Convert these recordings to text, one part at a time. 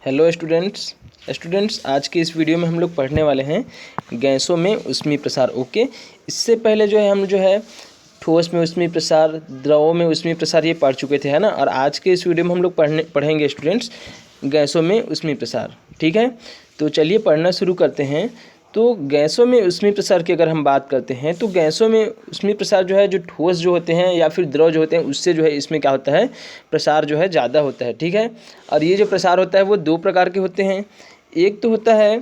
Hello students आज के इस वीडियो में हम लोग पढ़ने वाले हैं गैसों में ऊष्मीय प्रसार। ओके, इससे पहले जो है हम ठोस में ऊष्मीय प्रसार, द्रवों में ऊष्मीय प्रसार ये पढ़ चुके थे, है ना। और आज के इस वीडियो में हम लोग पढ़ेंगे स्टूडेंट्स गैसों में ऊष्मीय प्रसार। ठीक है, तो चलिए पढ़ना शुरू करते हैं। तो गैसों में ऊष्मीय प्रसार की अगर हम बात करते हैं तो गैसों में ऊष्मीय प्रसार जो है, जो ठोस जो होते हैं या फिर द्रव जो होते हैं उससे जो है इसमें क्या होता है, प्रसार जो है ज़्यादा होता है। ठीक है, और ये जो प्रसार होता है वो दो प्रकार के होते हैं। एक तो होता है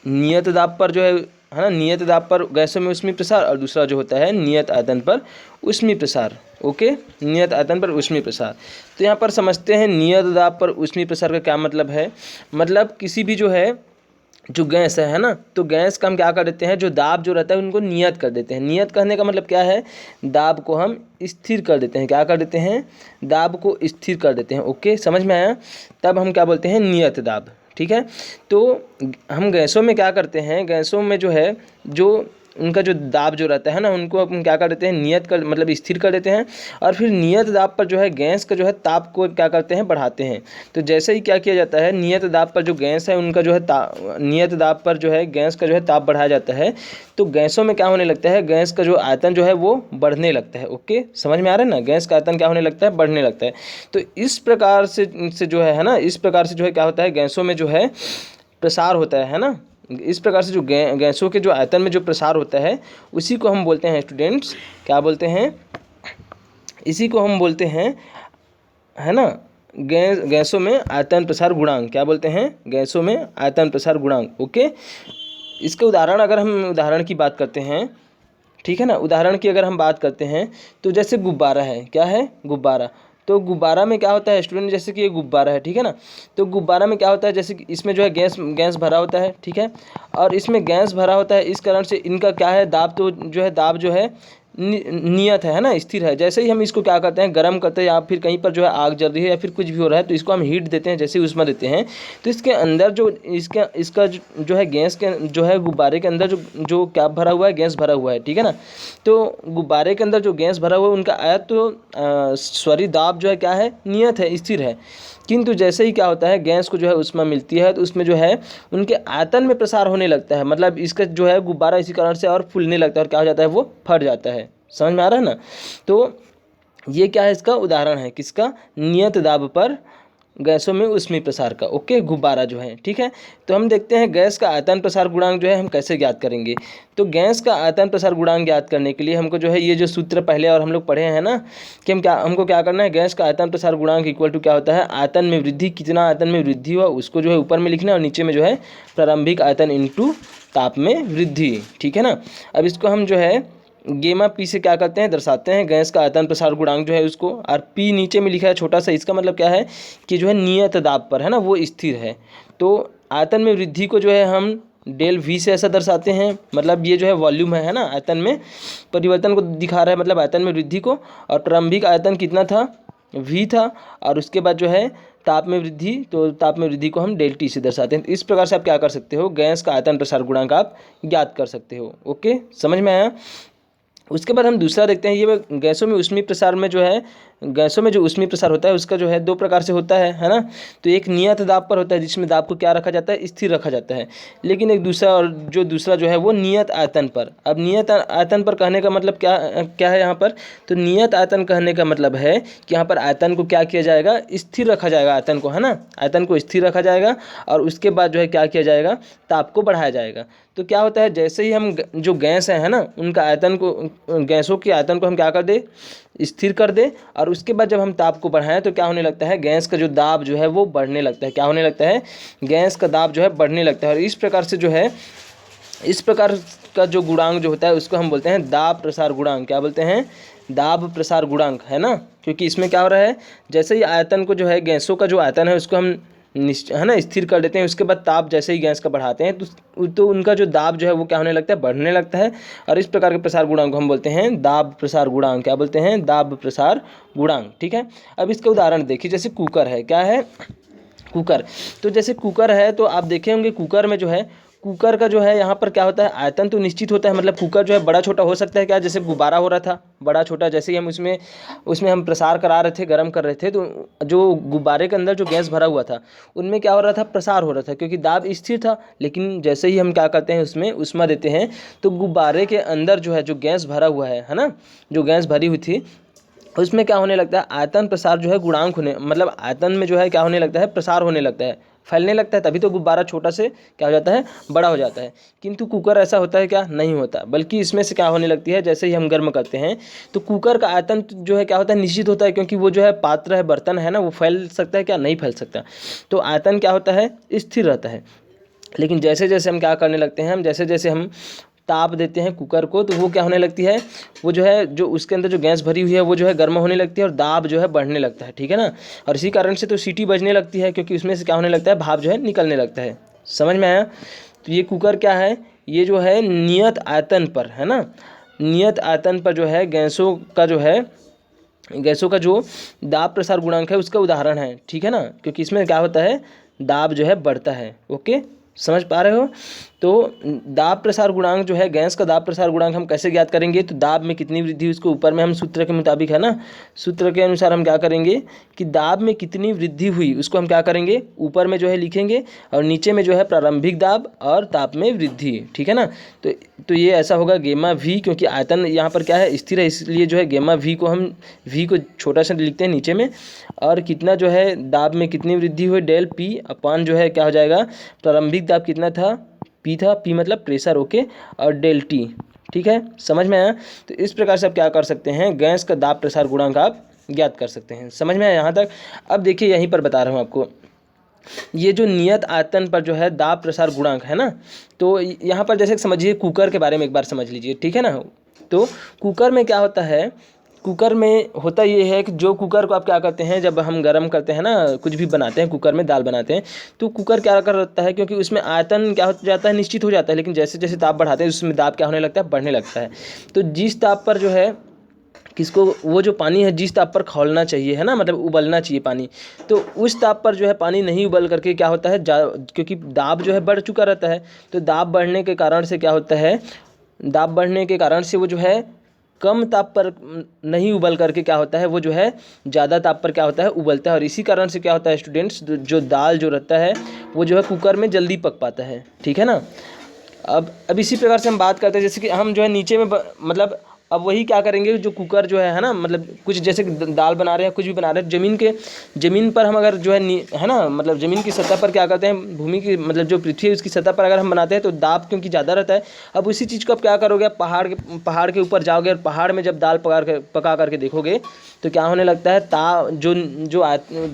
नियत दाब पर जो है ना, नियत दाब पर गैसों में ऊष्मीय प्रसार, और दूसरा जो होता है नियत आयतन पर ऊष्मीय प्रसार। ओके, नियत आयतन पर ऊष्मीय प्रसार। तो यहाँ पर समझते हैं नियत दाब पर ऊष्मीय प्रसार का क्या मतलब है। मतलब किसी भी जो गैस है ना, तो गैस का हम क्या कर देते हैं, जो दाब जो रहता है उनको नियत कर देते हैं। नियत करने का मतलब क्या है, दाब को हम स्थिर कर देते हैं। क्या कर देते हैं, दाब को स्थिर कर देते हैं। ओके, समझ में आया। तब हम क्या बोलते हैं, नियत दाब। ठीक है, तो हम गैसों में क्या करते हैं, गैसों में जो है जो उनका जो दाब जो रहता है ना, उनको हम क्या कर देते हैं, नियत कर मतलब स्थिर कर देते हैं। और फिर नियत दाब पर जो है गैस का जो है ताप को क्या करते हैं, बढ़ाते हैं। तो जैसे ही क्या किया जाता है, नियत दाब पर जो गैस है उनका जो है नियत दाब पर जो है गैस का जो है ताप बढ़ाया जाता है, तो गैसों में क्या होने लगता है, गैस का जो आयतन जो है वो बढ़ने लगता है। ओके, समझ में आ रहा है ना, गैस का आयतन क्या होने लगता है, बढ़ने लगता है। तो इस प्रकार से जो है ना, इस प्रकार से जो है क्या होता है, गैसों में जो है प्रसार होता है ना। इस प्रकार से जो गैसों के जो आयतन में जो प्रसार होता है उसी को हम बोलते हैं स्टूडेंट्स, क्या बोलते हैं, इसी को हम बोलते हैं, है ना, गैसों में आयतन प्रसार गुणांक। क्या बोलते हैं, गैसों में आयतन प्रसार गुणांक। ओके, इसके उदाहरण अगर हम उदाहरण की बात करते हैं, ठीक है ना, उदाहरण की अगर हम बात करते हैं तो जैसे गुब्बारा है, क्या है, गुब्बारा। तो गुब्बारा में क्या होता है स्टूडेंट, जैसे कि ये गुब्बारा है, ठीक है ना। तो गुब्बारा में क्या होता है, जैसे कि इसमें जो है गैस भरा होता है, ठीक है। और इसमें गैस भरा होता है, इस कारण से इनका क्या है, दाब तो जो है, दाब जो है नियत है ना, स्थिर है। जैसे ही हम इसको क्या करते हैं, गर्म करते हैं, या फिर कहीं पर जो है आग जल रही है या फिर कुछ भी हो रहा है तो इसको हम हीट देते हैं, जैसे ही उष्मा देते हैं तो इसके अंदर जो इसका जो है गैस के जो है, गुब्बारे के अंदर जो क्या भरा हुआ है, गैस भरा हुआ है, ठीक है ना। तो गुब्बारे के अंदर जो गैस भरा हुआ है उनका आयत तो सॉरी दाब जो है क्या है, नियत है, स्थिर है। किंतु जैसे ही क्या होता है, गैस को जो है उष्मा मिलती है तो उसमें जो है उनके आयतन में प्रसार होने लगता है। मतलब इसका जो है गुब्बारा इसी कारण से और फूलने लगता है और क्या हो जाता है, वो फट जाता है। समझ में आ रहा है ना। तो ये क्या है, इसका उदाहरण है किसका, नियत दाब पर गैसों में ऊष्मीय प्रसार का। ओके, गुब्बारा जो है, ठीक है। तो हम देखते हैं गैस का आयतन प्रसार गुणांक जो है हम कैसे ज्ञात करेंगे। तो गैस का आयतन प्रसार गुणांक ज्ञात करने के लिए हमको जो है ये जो सूत्र पहले और हम लोग पढ़े हैं ना, कि हमको क्या करना है, गैस का आयतन प्रसार गुणांक इक्वल टू क्या होता है, आयतन में वृद्धि, कितना आयतन में वृद्धि हुआ उसको जो है ऊपर में लिखना है, और नीचे में जो है प्रारंभिक आयतन इंटू ताप में वृद्धि। ठीक है ना। अब इसको हम जो है गेमा पी से क्या करते हैं, दर्शाते हैं, गैस का आयतन प्रसार गुणांक जो है उसको, और पी नीचे में लिखा है छोटा सा। इसका मतलब क्या है कि जो है नियत दाब पर है ना, वो स्थिर है। तो आयतन में वृद्धि को जो है हम डेल वी से ऐसा दर्शाते हैं। मतलब ये जो है वॉल्यूम है ना, आयतन में परिवर्तन को दिखा रहा है, मतलब आयतन में वृद्धि को। और प्रारंभिक आयतन कितना था, वी था। और उसके बाद जो है ताप में वृद्धि, तो ताप में वृद्धि को हम डेल टी से दर्शाते हैं। तो इस प्रकार से आप क्या कर सकते हो, गैस का आयतन प्रसार गुणांक आप ज्ञात कर सकते हो। ओके, समझ में आया। उसके बाद हम दूसरा देखते हैं, ये गैसों में ऊष्मीय प्रसार में जो है, गैसों में जो ऊष्मीय प्रसार होता है उसका जो है दो प्रकार से होता है ना। तो एक नियत दाब पर होता है जिसमें दाब को क्या रखा जाता है, स्थिर रखा जाता है। लेकिन एक दूसरा जो है वो नियत आयतन पर। अब नियत आयतन पर कहने का मतलब क्या है यहाँ पर, तो नियत आयतन कहने का मतलब है कि यहाँ पर आयतन को क्या किया जाएगा, स्थिर रखा जाएगा आयतन को, है ना। आयतन को स्थिर रखा जाएगा और उसके बाद जो है क्या किया जाएगा, ताप को बढ़ाया जाएगा। तो क्या होता है, जैसे ही हम जो गैस है ना, उनका आयतन को, गैसों के आयतन को हम क्या कर दे, स्थिर कर दे, और उसके बाद जब हम ताप को बढ़ाएं तो क्या होने लगता है, गैस का जो दाब जो है वो बढ़ने लगता है। क्या होने लगता है, गैस का दाब जो है बढ़ने लगता है। और इस प्रकार से जो है, इस प्रकार का जो गुणांक जो होता है उसको हम बोलते हैं दाब प्रसार गुणांक। क्या बोलते हैं, दाब प्रसार गुणांक, है ना। क्योंकि इसमें क्या हो रहा है, जैसे ही आयतन को जो है, गैसों का जो आयतन है उसको हम है ना स्थिर कर देते हैं, उसके बाद ताप जैसे ही गैस का बढ़ाते हैं तो उनका जो दाब जो है वो क्या होने लगता है, बढ़ने लगता है। और इस प्रकार के प्रसार गुणांक को हम बोलते हैं दाब प्रसार गुणांक। क्या बोलते हैं, दाब प्रसार गुणांक। ठीक है। अब इसका उदाहरण देखिए, जैसे कुकर है, क्या है, कुकर। तो जैसे कुकर है तो आप देखे होंगे कुकर में जो है कुकर का जो है यहाँ पर क्या होता है, आयतन तो निश्चित होता है, मतलब कुकर जो है बड़ा छोटा हो सकता है क्या, जैसे गुब्बारा हो रहा था बड़ा छोटा, जैसे ही हम उसमें हम प्रसार करा रहे थे, गर्म कर रहे थे, तो जो गुब्बारे के अंदर जो गैस भरा हुआ था उनमें क्या हो रहा था, प्रसार हो रहा था, क्योंकि दाब स्थिर था। लेकिन जैसे ही हम क्या करते हैं उसमें उष्मा देते हैं तो गुब्बारे के अंदर जो है जो गैस भरा हुआ है ना, जो गैस भरी हुई थी उसमें क्या होने लगता है, आयतन प्रसार जो है गुणांक होने, मतलब आयतन में जो है क्या होने लगता है, प्रसार होने लगता है, फैलने लगता है, तभी तो गुब्बारा छोटा से क्या हो जाता है, बड़ा हो जाता है। किंतु कुकर ऐसा होता है क्या, नहीं होता, बल्कि इसमें से क्या होने लगती है, जैसे ही हम गर्म करते हैं तो कुकर का आयतन जो है क्या होता है, निश्चित होता है, क्योंकि वो जो है पात्र है, बर्तन है ना, वो फैल सकता है क्या, नहीं फैल सकता। तो आयतन क्या होता है, स्थिर रहता है। लेकिन जैसे जैसे हम क्या करने लगते हैं, जैसे जैसे हम ताप देते हैं कुकर को, तो वो क्या होने लगती है, वो जो है जो उसके अंदर जो गैस भरी हुई है वो जो है गर्म होने लगती है और दाब जो है बढ़ने लगता है, ठीक है ना। और इसी कारण से तो सीटी बजने लगती है, क्योंकि उसमें से क्या होने लगता है, भाप जो है निकलने लगता है। समझ में आया। तो ये कुकर क्या है, ये जो है नियत आयतन पर है ना, नियत आयतन पर जो है गैसों का जो दाब प्रसार गुणांक है उसका उदाहरण है, ठीक है ना, क्योंकि इसमें क्या होता है, दाब जो है बढ़ता है। ओके, समझ पा रहे हो। तो दाब प्रसार गुणांक जो है, गैस का दाब प्रसार गुणांक हम कैसे ज्ञात करेंगे, तो दाब में कितनी वृद्धि उसको ऊपर में हम सूत्र के मुताबिक है ना, सूत्र के अनुसार हम क्या करेंगे कि दाब में कितनी वृद्धि हुई उसको हम क्या करेंगे, ऊपर में जो है लिखेंगे, और नीचे में जो है प्रारंभिक दाब और ताप में वृद्धि, ठीक है ना। तो ये ऐसा होगा गेमा वी, क्योंकि आयतन यहाँ पर क्या है, स्थिर है, इसलिए जो है गेमा वी को हम वी को छोटा सा लिखते हैं नीचे में, और कितना जो है दाब में कितनी वृद्धि हुई, डेल पी अपान जो है क्या हो जाएगा, प्रारंभिक दाब कितना था, पी था, पी मतलब प्रेशर, ओके, और डेल टी, ठीक है, समझ में आया। तो इस प्रकार से आप क्या कर सकते हैं, गैस का दाब प्रसार गुणांक आप ज्ञात कर सकते हैं। समझ में आया यहाँ तक। अब देखिए यहीं पर बता रहा हूँ आपको, ये जो नियत आयतन पर जो है दाब प्रसार गुणांक है ना, तो यहाँ पर जैसे समझिए कुकर के बारे में एक बार समझ लीजिए, ठीक है ना। तो कुकर में क्या होता है, कुकर में होता ये है कि जो कुकर को आप क्या करते हैं, जब हम गर्म करते हैं ना, कुछ भी बनाते हैं कुकर में, दाल बनाते हैं, तो कुकर क्या करता है, क्योंकि उसमें आयतन क्या हो जाता है, निश्चित हो जाता है, लेकिन जैसे जैसे ताप बढ़ाते हैं उसमें दाब क्या होने लगता है, बढ़ने लगता है। तो जिस ताप पर जो है किसको, वो जो पानी है जिस ताप पर खौलना चाहिए है ना, मतलब उबलना चाहिए पानी, तो उस ताप पर जो है पानी नहीं उबल करके क्या होता है, क्योंकि दाब जो है बढ़ चुका रहता है, तो दाब बढ़ने के कारण से क्या होता है, दाब बढ़ने के कारण से वो जो है कम ताप पर नहीं उबल करके क्या होता है, वो जो है ज़्यादा ताप पर क्या होता है, उबलता है। और इसी कारण से क्या होता है स्टूडेंट्स, जो दाल जो रहता है वो जो है कुकर में जल्दी पक पाता है, ठीक है ना। अब इसी प्रकार से हम बात करते हैं, जैसे कि हम जो है नीचे में मतलब अब वही क्या करेंगे, जो कुकर जो है ना, मतलब कुछ जैसे दाल बना रहे हैं, कुछ भी बना रहे हैं, ज़मीन पर हम अगर जो है ना, मतलब ज़मीन की सतह पर क्या करते हैं, भूमि की मतलब जो पृथ्वी है उसकी सतह पर अगर हम बनाते हैं तो दाब क्योंकि ज़्यादा रहता है। अब उसी चीज़ को आप क्या करोगे, आप पहाड़ के ऊपर जाओगे और पहाड़ में जब दाल पका करके देखोगे तो क्या होने लगता है,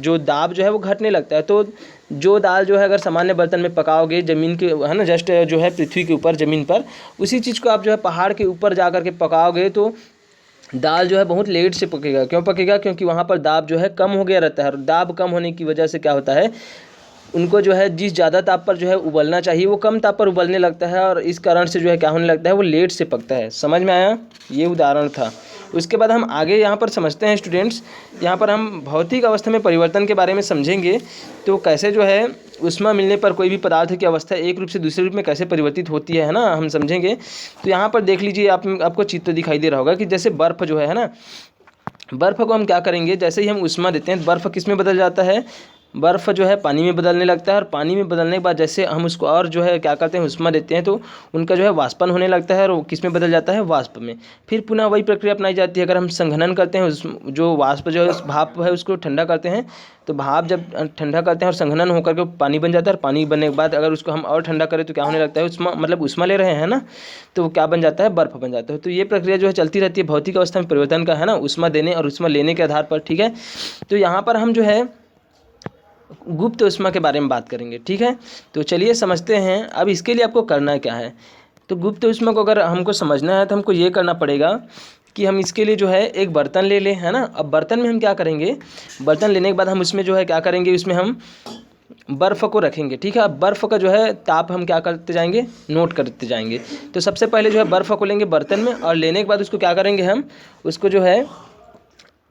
जो दाब जो है वो घटने लगता है। तो जो दाल जो है अगर सामान्य बर्तन में पकाओगे ज़मीन के है ना, जस्ट जो है पृथ्वी के ऊपर ज़मीन पर, उसी चीज़ को आप जो है पहाड़ के ऊपर जा कर के पकाओगे तो दाल जो है बहुत लेट से पकेगा। क्यों पकेगा, क्योंकि वहाँ पर दाब जो है कम हो गया रहता है, और दाब कम होने की वजह से क्या होता है, उनको जो है जिस ज़्यादा ताप पर जो है उबलना चाहिए वो कम ताप पर उबलने लगता है, और इस कारण से जो है क्या होने लगता है, वो लेट से पकता है। समझ में आया, ये उदाहरण था। उसके बाद हम आगे यहाँ पर समझते हैं स्टूडेंट्स, यहाँ पर हम भौतिक अवस्था में परिवर्तन के बारे में समझेंगे। तो कैसे जो है ऊष्मा मिलने पर कोई भी पदार्थ की अवस्था एक रूप से दूसरे रूप में कैसे परिवर्तित होती है ना, हम समझेंगे। तो यहाँ पर देख लीजिए, आपको चित्र दिखाई दे रहा होगा कि जैसे बर्फ़ जो है ना, बर्फ़ को हम क्या करेंगे, जैसे ही हम ऊष्मा देते हैं बर्फ़ किस में बदल जाता है, बर्फ़ जो है पानी में बदलने लगता है, और पानी में बदलने के बाद जैसे हम उसको और जो है क्या करते हैं, ऊष्मा देते हैं तो उनका जो है वाष्पन होने लगता है, और वो किस में बदल जाता है, वाष्प में। फिर पुनः वही प्रक्रिया अपनाई जाती है। अगर हम संघनन करते हैं, जो वाष्प जो है उस भाप है उसको ठंडा करते हैं, तो भाप जब ठंडा करते हैं और संघनन होकर के पानी बन जाता है, और पानी बनने के बाद अगर उसको हम और ठंडा करें तो क्या होने लगता है, ऊष्मा मतलब ऊष्मा ले रहे हैं ना, तो वो क्या बन जाता है, बर्फ़ बन जाता है। तो ये प्रक्रिया जो है चलती रहती है भौतिक अवस्था में परिवर्तन का, है ना, ऊष्मा देने और ऊष्मा लेने के आधार पर, ठीक है। तो यहाँ पर हम जो है गुप्त ऊष्मा के बारे में बात करेंगे, ठीक है। तो चलिए समझते हैं अब इसके लिए आपको करना क्या है। तो गुप्त ऊष्मा को अगर हमको समझना है तो हमको ये करना पड़ेगा कि हम इसके लिए जो है एक बर्तन ले लें, है ना। अब बर्तन में हम क्या करेंगे, बर्तन लेने के बाद हम उसमें जो है क्या करेंगे, उसमें हम बर्फ़ को रखेंगे, ठीक है। अब बर्फ़ का जो है ताप हम क्या करते जाएंगे, नोट करते जाएंगे। तो सबसे पहले जो है बर्फ़ को लेंगे बर्तन में, और लेने के बाद उसको क्या करेंगे, हम उसको जो है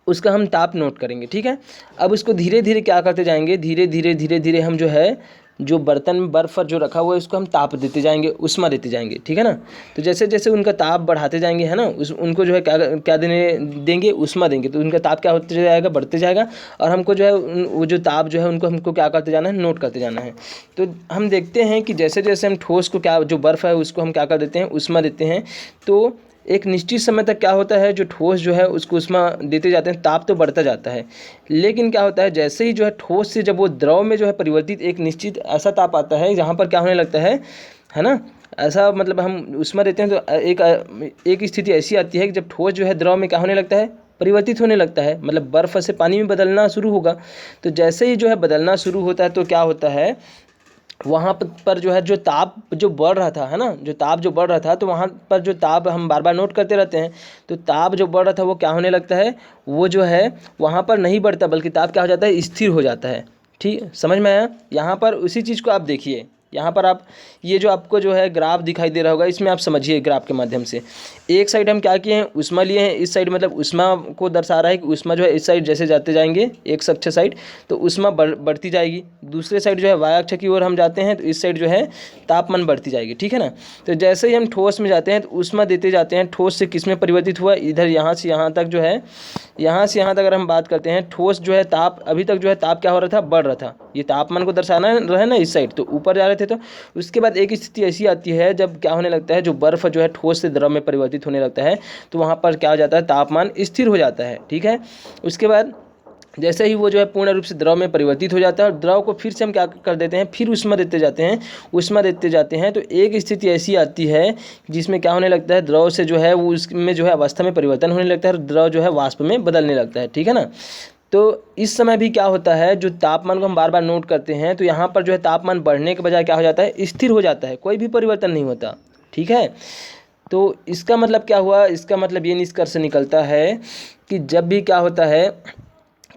उसका हम ताप नोट करेंगे, ठीक है। अब उसको धीरे धीरे क्या करते जाएंगे, धीरे धीरे हम जो है जो बर्तन में बर्फ़ जो रखा हुआ है उसको हम ताप देते जाएंगे, उष्मा देते जाएंगे, ठीक है ना। तो जैसे जैसे उनका ताप बढ़ाते जाएंगे, है ना, उनको जो है क्या क्या देंगे, उष्मा देंगे, तो उनका ताप क्या होते जाएगा, बढ़ते जाएगा। और हमको जो है वो जो ताप जो है उनको हमको क्या करते जाना है, नोट करते जाना है। तो हम देखते हैं कि जैसे जैसे हम ठोस को क्या, जो बर्फ़ है उसको हम क्या कर देते हैं, उष्मा देते हैं। तो एक निश्चित समय तक क्या होता है, जो ठोस जो है उसको उष्मा देते जाते हैं, ताप तो बढ़ता जाता है। लेकिन क्या होता है, जैसे ही जो है ठोस से जब वो द्रव में जो है परिवर्तित, एक निश्चित ऐसा ताप आता है जहाँ पर क्या होने लगता है ना, ऐसा मतलब हम उष्मा देते हैं तो एक स्थिति ऐसी आती है कि जब ठोस जो है द्रव में क्या होने लगता है, परिवर्तित होने लगता है, मतलब बर्फ़ से पानी में बदलना शुरू होगा। तो जैसे ही जो है बदलना शुरू होता है तो क्या होता है, वहाँ पर जो है जो ताप जो बढ़ रहा था, है ना, जो ताप जो बढ़ रहा था, तो वहाँ पर जो ताप हम बार बार नोट करते रहते हैं। तो ताप जो बढ़ रहा था वो क्या होने लगता है, वो जो है वहाँ पर नहीं बढ़ता, बल्कि ताप क्या हो जाता है, स्थिर हो जाता है। ठीक, समझ में आया। यहाँ पर उसी चीज़ को आप देखिए, यहाँ पर आप ये जो आपको जो है ग्राफ दिखाई दे रहा होगा, इसमें आप समझिए ग्राफ के माध्यम से। एक साइड हम क्या किए हैं, उष्मा लिए हैं, इस साइड मतलब उष्मा को दर्शा रहा है कि उष्मा जो है इस साइड जैसे जाते जाएंगे एक अक्ष साइड तो उष्मा बढ़ती जाएगी। दूसरे साइड जो है वाय अक्ष की ओर हम जाते हैं तो इस साइड जो है तापमान बढ़ती जाएगी, ठीक है ना। तो जैसे ही हम ठोस में जाते हैं तो उष्मा देते जाते हैं, ठोस से किस में परिवर्तित हुआ, इधर यहाँ से यहाँ तक जो है, यहाँ से यहाँ तक अगर हम बात करते हैं, ठोस जो है ताप अभी तक जो है ताप क्या हो रहा था, बढ़ रहा था, ये तापमान को दर्शाना रहे ना, इस साइड तो ऊपर जा रहे थे। तो उसके बाद एक स्थिति ऐसी आती है जब क्या होने लगता है, जो बर्फ़ जो है ठोस से द्रव में परिवर्तित होने लगता है, तो वहाँ पर क्या हो जाता है, तापमान स्थिर हो जाता है, ठीक है। उसके बाद जैसे ही वो जो है पूर्ण रूप से द्रव में परिवर्तित हो जाता है और द्रव को फिर से हम क्या कर देते हैं, फिर उष्मा देते जाते हैं, उष्मा देते जाते हैं। तो एक स्थिति ऐसी आती है जिसमें क्या होने लगता है, द्रव से जो है वो उसमें जो है अवस्था में परिवर्तन होने लगता है और द्रव जो है वाष्प में बदलने लगता है, ठीक है ना। तो इस समय भी क्या होता है, जो तापमान को हम बार बार नोट करते हैं, तो यहाँ पर जो है तापमान बढ़ने के बजाय क्या हो जाता है, स्थिर हो जाता है, कोई भी परिवर्तन नहीं होता, ठीक है। तो इसका मतलब क्या हुआ, इसका मतलब ये निष्कर्ष निकलता है कि जब भी क्या होता है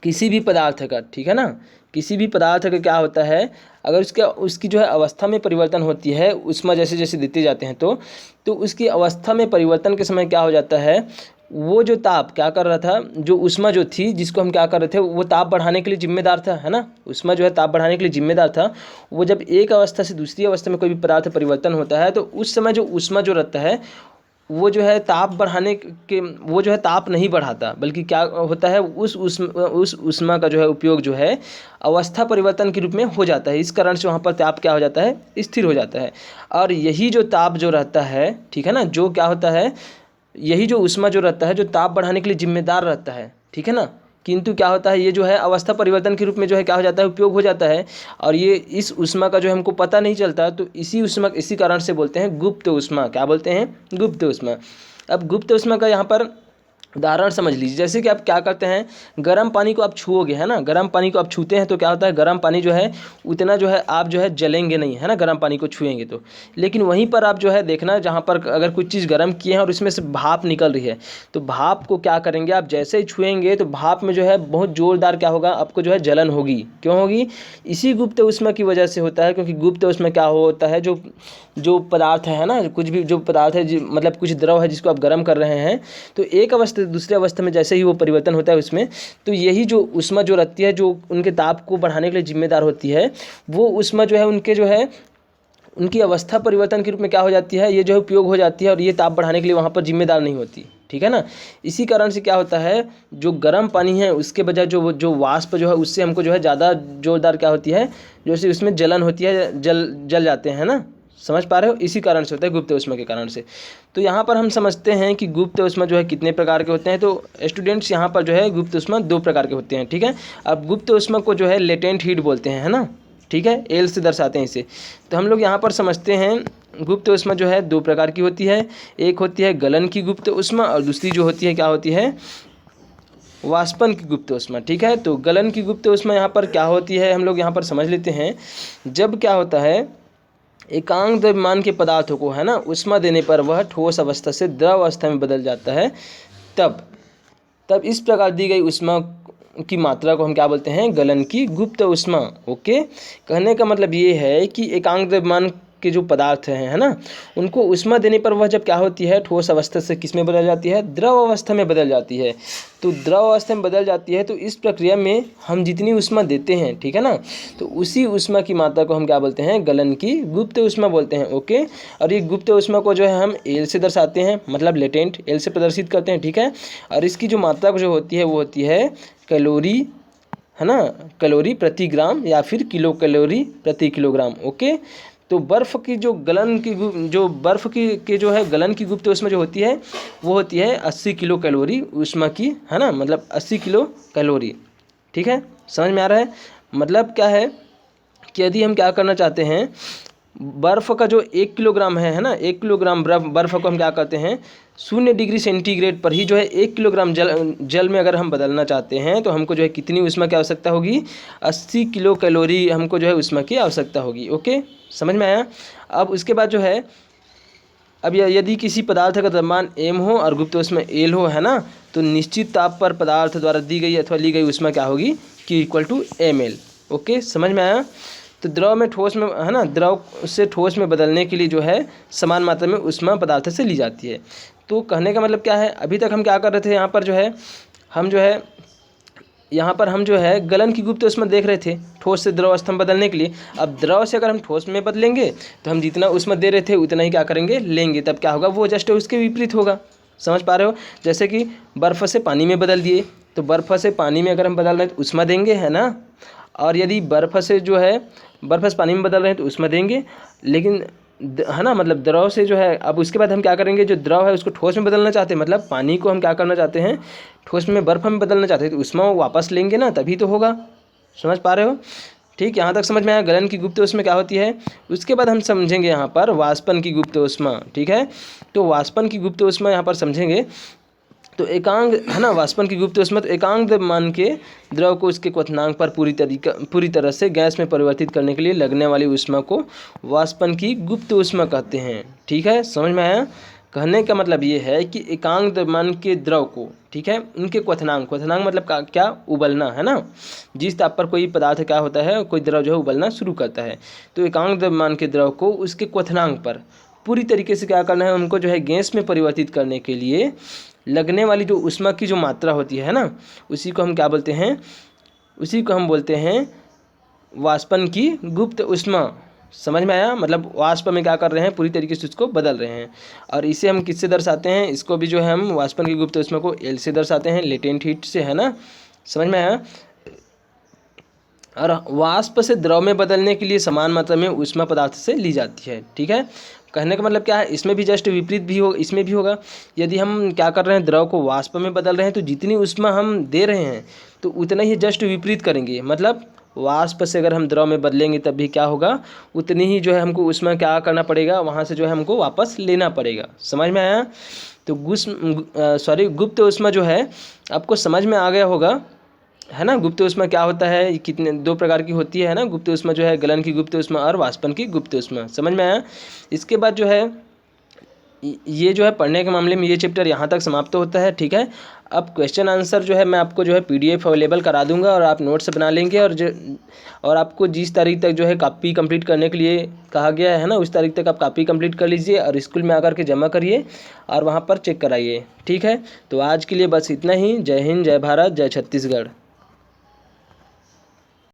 किसी भी पदार्थ का, ठीक है ना, किसी भी पदार्थ का क्या होता है, अगर उसकी जो है अवस्था में परिवर्तन होती है, उष्मा जैसे जैसे देते जाते हैं तो उसकी अवस्था में परिवर्तन के समय क्या हो जाता है, वो जो ताप क्या कर रहा था, जो उष्मा जो थी जिसको हम क्या कर रहे थे, वो ताप बढ़ाने के लिए जिम्मेदार था, है ना, उष्मा जो है ताप बढ़ाने के लिए जिम्मेदार था। वो जब एक अवस्था से दूसरी अवस्था में कोई भी पदार्थ परिवर्तन होता है तो उस समय जो उष्मा जो रहता है वो जो है ताप बढ़ाने के, वो जो है ताप नहीं बढ़ाता, बल्कि क्या होता है, उस उष्मा का जो है उपयोग जो है अवस्था परिवर्तन के रूप में हो जाता है। इस कारण से वहाँ पर ताप क्या हो जाता है, स्थिर हो जाता है। और यही जो ताप जो रहता है, ठीक है ना, जो क्या होता है, यही जो उष्मा जो रहता है, जो ताप बढ़ाने के लिए जिम्मेदार रहता है, ठीक है ना, किंतु क्या होता है, ये जो है अवस्था परिवर्तन के रूप में जो है क्या हो जाता है, उपयोग हो जाता है। और ये इस उष्मा का जो है हमको पता नहीं चलता, तो इसी उष्मा, इसी कारण से बोलते हैं गुप्त उष्मा। क्या बोलते हैं, गुप्त उष्मा। अब गुप्त उष्मा का यहाँ पर उदाहरण समझ लीजिए, जैसे कि आप क्या करते हैं, गर्म पानी को आप छुओगे, है ना, गर्म पानी को आप छूते हैं तो क्या होता है, गर्म पानी जो है उतना जो है आप जो है जलेंगे नहीं, है ना, गर्म पानी को छुएंगे तो। लेकिन वहीं पर आप जो है देखना, जहाँ पर अगर कुछ चीज़ गर्म किए हैं और उसमें से भाप निकल रही है, तो भाप को क्या करेंगे, आप जैसे ही छुएंगे तो भाप में जो है बहुत ज़ोरदार क्या होगा, आपको जो है जलन होगी। क्यों होगी, इसी गुप्त उष्मा की वजह से होता है, क्योंकि गुप्त उष्मा क्या होता है, जो पदार्थ है ना, कुछ भी जो पदार्थ है, मतलब कुछ द्रव है जिसको आप गर्म कर रहे हैं, तो एक अवस्था दूसरे अवस्था में जैसे ही वो परिवर्तन होता है उसमें, तो यही जो उष्मा जो रहती है, जो उनके ताप को बढ़ाने के लिए जिम्मेदार होती है, वो उष्मा जो है उनके जो है उनकी अवस्था परिवर्तन के रूप में क्या हो जाती है, ये जो है उपयोग हो जाती है और ये ताप बढ़ाने के लिए वहाँ पर जिम्मेदार नहीं होती, ठीक है ना। इसी कारण से क्या होता है, जो गर्म पानी है उसके बजाय जो वाष्प जो है उससे हमको जो है ज़्यादा जोरदार क्या होती है, जैसे उसमें जलन होती है, जल जाते हैं ना, समझ पा रहे हो, इसी कारण से होता है गुप्त उष्मा के कारण से। तो यहाँ पर हम समझते हैं कि गुप्त उष्मा जो है कितने प्रकार के होते हैं। तो स्टूडेंट्स यहाँ पर जो है गुप्त उष्मा 2 प्रकार के होते हैं, ठीक है। अब गुप्त उष्मा को जो है लेटेंट हीट बोलते हैं, है ना, ठीक है, एल से दर्शाते हैं इसे। तो हम लोग यहाँ पर समझते हैं गुप्त उष्मा जो है 2 प्रकार की होती है, एक होती है गलन की गुप्त उष्मा और दूसरी जो होती है क्या होती है, वाष्पन की गुप्त उष्मा, ठीक है। तो गलन की गुप्त उष्मा यहाँ पर क्या होती है, हम लोग यहाँ पर समझ लेते हैं। जब क्या होता है, एकांक द्रव्यमान के पदार्थों को, है ना, उष्मा देने पर वह ठोस अवस्था से द्रव अवस्था में बदल जाता है, तब इस प्रकार दी गई उष्मा की मात्रा को हम क्या बोलते हैं, गलन की गुप्त उष्मा। ओके, कहने का मतलब ये है कि एकांक द्रव्यमान के जो पदार्थ हैं, है ना, उनको ऊष्मा देने पर वह जब क्या होती है, ठोस अवस्था से किस में बदल जाती है, द्रव अवस्था में बदल जाती है। तो द्रव अवस्था में बदल जाती है, तो इस प्रक्रिया में हम जितनी ऊष्मा देते हैं, ठीक है ना, तो उसी ऊष्मा की मात्रा को हम क्या बोलते हैं, गलन की गुप्त ऊष्मा बोलते हैं। ओके, और ये गुप्त ऊष्मा को जो है हम एल से दर्शाते हैं, मतलब लेटेंट एल से प्रदर्शित करते हैं, ठीक है। और इसकी जो मात्रा जो होती है वो होती है कैलोरी, है ना, कैलोरी प्रति ग्राम या फिर किलो कैलोरी प्रति किलोग्राम। ओके, तो बर्फ़ की जो गलन की जो बर्फ़ की के जो है गलन की गुप्त ऊष्मा जो होती है वो होती है 80 किलो कैलोरी ऊष्मा की, है ना, मतलब 80 किलो कैलोरी। ठीक है, समझ में आ रहा है। मतलब क्या है कि यदि हम क्या करना चाहते हैं, बर्फ़ का जो 1 किलोग्राम है ना, 1 किलोग्राम बर्फ़ को हम क्या करते हैं 0 डिग्री सेंटीग्रेड पर ही जो है 1 किलोग्राम जल में अगर हम बदलना चाहते हैं तो हमको जो है कितनी ऊष्मा की आवश्यकता होगी, 80 किलो कैलोरी हमको जो है ऊष्मा की आवश्यकता होगी। ओके, समझ में आया। अब उसके बाद जो है, अब यदि किसी पदार्थ का द्रव्यमान m हो और गुप्त ऊष्मा L हो, है ना, तो निश्चित ताप पर पदार्थ द्वारा दी गई अथवा ली गई ऊष्मा क्या होगी, Q = ml। ओके, समझ में आया। तो द्रव में ठोस में, है ना, द्रव से ठोस में बदलने के लिए जो है समान मात्रा में ऊष्मा पदार्थ से ली जाती है। तो कहने का मतलब क्या है, अभी तक हम क्या कर रहे थे, यहाँ पर जो है हम जो है गलन की गुप्त ऊष्मा देख रहे थे ठोस से द्रव अवस्था में बदलने के लिए। अब द्रव से अगर हम ठोस में बदलेंगे तो हम जितना ऊष्मा दे रहे थे उतना ही क्या करेंगे, लेंगे। तब क्या होगा, वो जस्ट उसके विपरीत होगा। समझ पा रहे हो। जैसे कि बर्फ़ से पानी में बदल दिए, तो बर्फ़ से पानी में अगर हम बदल रहे हैं तो ऊष्मा देंगे, है ना। और यदि बर्फ़ से पानी में बदल रहे हैं तो ऊष्मा देंगे, लेकिन है ना, मतलब द्रव से जो है, अब उसके बाद हम क्या करेंगे, जो द्रव है उसको ठोस में बदलना चाहते हैं, मतलब पानी को हम क्या करना चाहते हैं, ठोस में बर्फ़ में बदलना चाहते हैं, तो ऊष्मा वापस लेंगे ना, तभी तो होगा। समझ पा रहे हो। ठीक, यहाँ तक समझ में आया गलन की गुप्त ऊष्मा क्या होती है। उसके बाद हम समझेंगे यहाँ पर वाष्पन की गुप्त ऊष्मा। ठीक है, तो वाष्पन की गुप्त ऊष्मा यहाँ पर समझेंगे। तो एकांग, है ना, वाष्पन की गुप्त ऊष्मा, तो एकांग द्रव्यमान के द्रव को उसके क्वथनांक पर पूरी तरह से गैस में परिवर्तित करने के लिए लगने वाली ऊष्मा को वाष्पन की गुप्त ऊष्मा कहते हैं। ठीक है, समझ में आया। कहने का मतलब ये है कि एकांग द्रव्यमान के द्रव को, ठीक है, उनके क्वथनांक मतलब क्या, उबलना, है ना। जिस ताप पर कोई पदार्थ क्या होता है, कोई द्रव जो है उबलना शुरू करता है, तो एकांग द्रव्यमान के द्रव को उसके क्वथनांक पर पूरी तरीके से क्या करना है, उनको जो है गैस में परिवर्तित करने के लिए लगने वाली जो ऊष्मा की जो मात्रा होती है ना, उसी को हम क्या बोलते हैं, उसी को हम बोलते हैं वाष्पन की गुप्त ऊष्मा। समझ में आया। मतलब वाष्प में क्या कर रहे हैं, पूरी तरीके से उसको बदल रहे हैं। और इसे हम किससे दर्शाते हैं, इसको भी जो है हम वाष्पन की गुप्त ऊष्मा को एल से दर्शाते हैं, लेटेंट हीट से, है ना। समझ में आया। और वाष्प से द्रव में बदलने के लिए समान मात्रा में ऊष्मा पदार्थ से ली जाती है। ठीक है, कहने का मतलब क्या है, इसमें भी जस्ट विपरीत भी हो, इसमें भी होगा। यदि हम क्या कर रहे हैं, द्रव को वाष्प में बदल रहे हैं, तो जितनी ऊष्मा हम दे रहे हैं तो उतना ही जस्ट विपरीत करेंगे। मतलब वाष्प से अगर हम द्रव में बदलेंगे तब भी क्या होगा, उतनी ही जो है हमको ऊष्मा क्या करना पड़ेगा, वहाँ से जो है हमको वापस लेना पड़ेगा। समझ में आया। तो गुप्त ऊष्मा जो है आपको समझ में आ गया होगा, है ना। गुप्त ऊष्मा क्या होता है, कितने 2 प्रकार की होती है ना। गुप्त ऊष्मा जो है गलन की गुप्त ऊष्मा और वाष्पन की गुप्त ऊष्मा। समझ में आया। इसके बाद जो है ये जो है पढ़ने के मामले में ये चैप्टर यहाँ तक समाप्त होता है। ठीक है, अब क्वेश्चन आंसर जो है मैं आपको जो है PDF अवेलेबल करा दूंगा और आप नोट्स बना लेंगे। और आपको जिस तारीख तक जो है कॉपी कंप्लीट करने के लिए कहा गया है ना, उस तारीख तक आप कॉपी कंप्लीट कर लीजिए और स्कूल में आकर के जमा करिए और वहाँ पर चेक कराइए। ठीक है, तो आज के लिए बस इतना ही। जय हिंद, जय भारत, जय छत्तीसगढ़।